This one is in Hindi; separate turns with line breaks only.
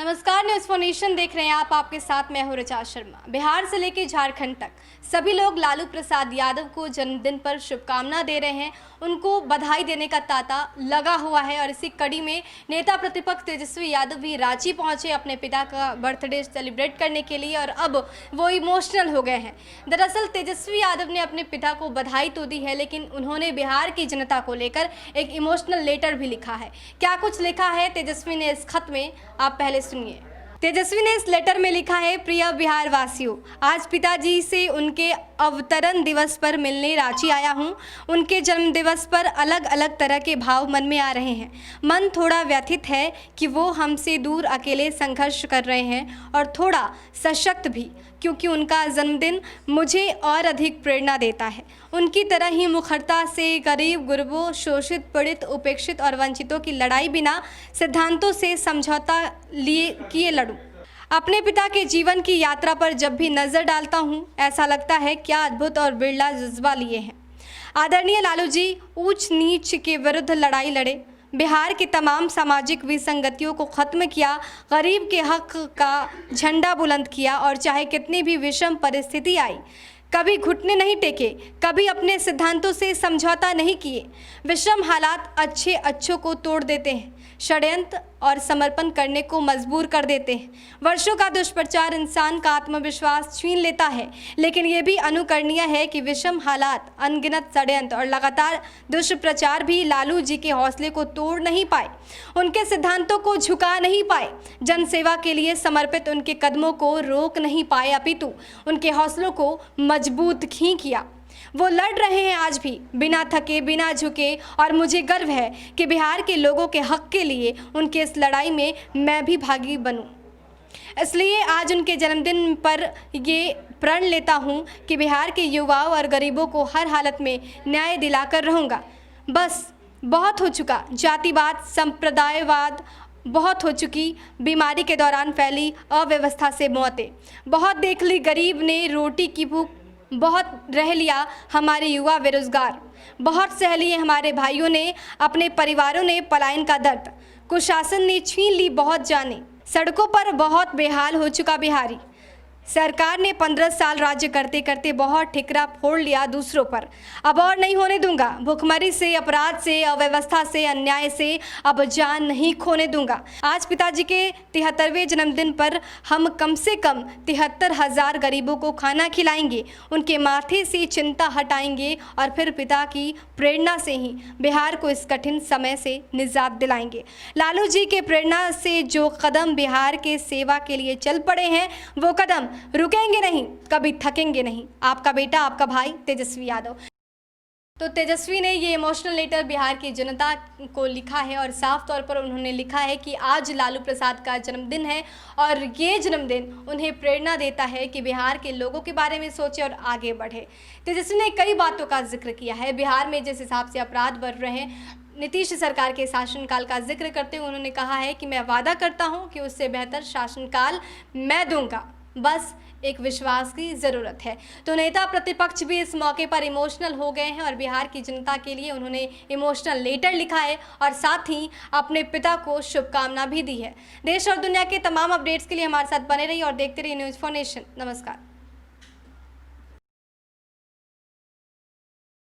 नमस्कार, न्यूज़ फॉर नेशन देख रहे हैं आप। आपके साथ मैं हूं ऋचा शर्मा। बिहार से लेकर झारखंड तक सभी लोग लालू प्रसाद यादव को जन्मदिन पर शुभकामना दे रहे हैं, उनको बधाई देने का तांता लगा हुआ है। और इसी कड़ी में नेता प्रतिपक्ष तेजस्वी यादव भी रांची पहुंचे अपने पिता का बर्थडे सेलिब्रेट करने के लिए, और अब वो इमोशनल हो गए हैं। दरअसल तेजस्वी यादव ने अपने पिता को बधाई तो दी है, लेकिन उन्होंने बिहार की जनता को लेकर एक इमोशनल लेटर भी लिखा है। क्या कुछ लिखा है तेजस्वी ने इस खत में, आप पहले सुनिए। तेजस्वी ने इस लेटर में लिखा है, प्रिय बिहार वासियों, आज पिताजी से उनके अवतरण दिवस पर मिलने रांची आया हूं। उनके जन्म दिवस पर अलग अलग तरह के भाव मन में आ रहे हैं। मन थोड़ा व्यथित है कि वो हमसे दूर अकेले संघर्ष कर रहे हैं, और थोड़ा सशक्त भी, क्योंकि उनका जन्मदिन मुझे और अधिक प्रेरणा देता है। उनकी तरह ही मुखरता से गरीब, गुरबों, शोषित, पीड़ित, उपेक्षित और वंचितों की लड़ाई बिना सिद्धांतों से समझौता किए लड़ूं। अपने पिता के जीवन की यात्रा पर जब भी नज़र डालता हूँ, ऐसा लगता है क्या अद्भुत और बिरला जज्बा लिए हैं। आदरणीय लालू जी ऊंच नीच के विरुद्ध लड़ाई लड़े, बिहार की तमाम सामाजिक विसंगतियों को ख़त्म किया, गरीब के हक का झंडा बुलंद किया, और चाहे कितनी भी विषम परिस्थिति आई कभी घुटने नहीं टेके, कभी अपने सिद्धांतों से समझौता नहीं किए। विषम हालात अच्छों को तोड़ देते हैं, षड्यंत्र और समर्पण करने को मजबूर कर देते हैं। वर्षों का दुष्प्रचार इंसान का आत्मविश्वास छीन लेता है, लेकिन ये भी अनुकरणीय है कि विषम हालात, अनगिनत षड्यंत्र और लगातार दुष्प्रचार भी लालू जी के हौसले को तोड़ नहीं पाए, उनके सिद्धांतों को झुका नहीं पाए, जनसेवा के लिए समर्पित उनके कदमों को रोक नहीं पाए, अपितु उनके हौसलों को मजबूत ही किया। वो लड़ रहे हैं आज भी, बिना थके, बिना झुके, और मुझे गर्व है कि बिहार के लोगों के हक के लिए उनके इस लड़ाई में मैं भी भागी बनूं। इसलिए आज उनके जन्मदिन पर ये प्रण लेता हूँ कि बिहार के युवाओं और गरीबों को हर हालत में न्याय दिलाकर रहूँगा। बस बहुत हो चुका जातिवाद, संप्रदायवाद, बहुत हो चुकी बीमारी के दौरान फैली अव्यवस्था से मौतें, बहुत देख ली गरीब ने रोटी की भूख, बहुत रह लिया हमारे युवा बेरोजगार, बहुत सह लिए हमारे भाइयों ने, अपने परिवारों ने पलायन का दर्द, कुशासन ने छीन ली बहुत जाने, सड़कों पर बहुत बेहाल हो चुका बिहारी। सरकार ने 15 साल राज्य करते करते बहुत ठिकरा फोड़ लिया दूसरों पर। अब और नहीं होने दूंगा, भुखमरी से, अपराध से, अव्यवस्था से, अन्याय से अब जान नहीं खोने दूंगा। आज पिताजी के 73वें जन्मदिन पर हम कम से कम 73,000 गरीबों को खाना खिलाएंगे, उनके माथे से चिंता हटाएंगे, और फिर पिता की प्रेरणा से ही बिहार को इस कठिन समय से निजात दिलाएंगे। लालू जी के प्रेरणा से जो कदम बिहार के सेवा के लिए चल पड़े हैं, वो कदम रुकेंगे नहीं, कभी थकेंगे नहीं। आपका बेटा, आपका भाई तेजस्वी यादव। तो तेजस्वी ने ये इमोशनल लेटर बिहार की जनता को लिखा है, और साफ तौर पर उन्होंने लिखा है कि आज लालू प्रसाद का जन्मदिन है, और ये जन्मदिन उन्हें प्रेरणा देता है कि बिहार के लोगों के बारे में सोचे और आगे बढ़े। तेजस्वी ने कई बातों का जिक्र किया है। बिहार में जिस हिसाब से अपराध बढ़ रहे हैं, नीतीश सरकार के शासनकाल का जिक्र करते हुए उन्होंने कहा है कि मैं वादा करता हूँ कि उससे बेहतर शासनकाल मैं दूंगा, बस एक विश्वास की ज़रूरत है। तो नेता प्रतिपक्ष भी इस मौके पर इमोशनल हो गए हैं, और बिहार की जनता के लिए उन्होंने इमोशनल लेटर लिखा है, और साथ ही अपने पिता को शुभकामना भी दी है। देश और दुनिया के तमाम अपडेट्स के लिए हमारे साथ बने रहिए और देखते रहिए न्यूज़ फॉर नेशन। नमस्कार।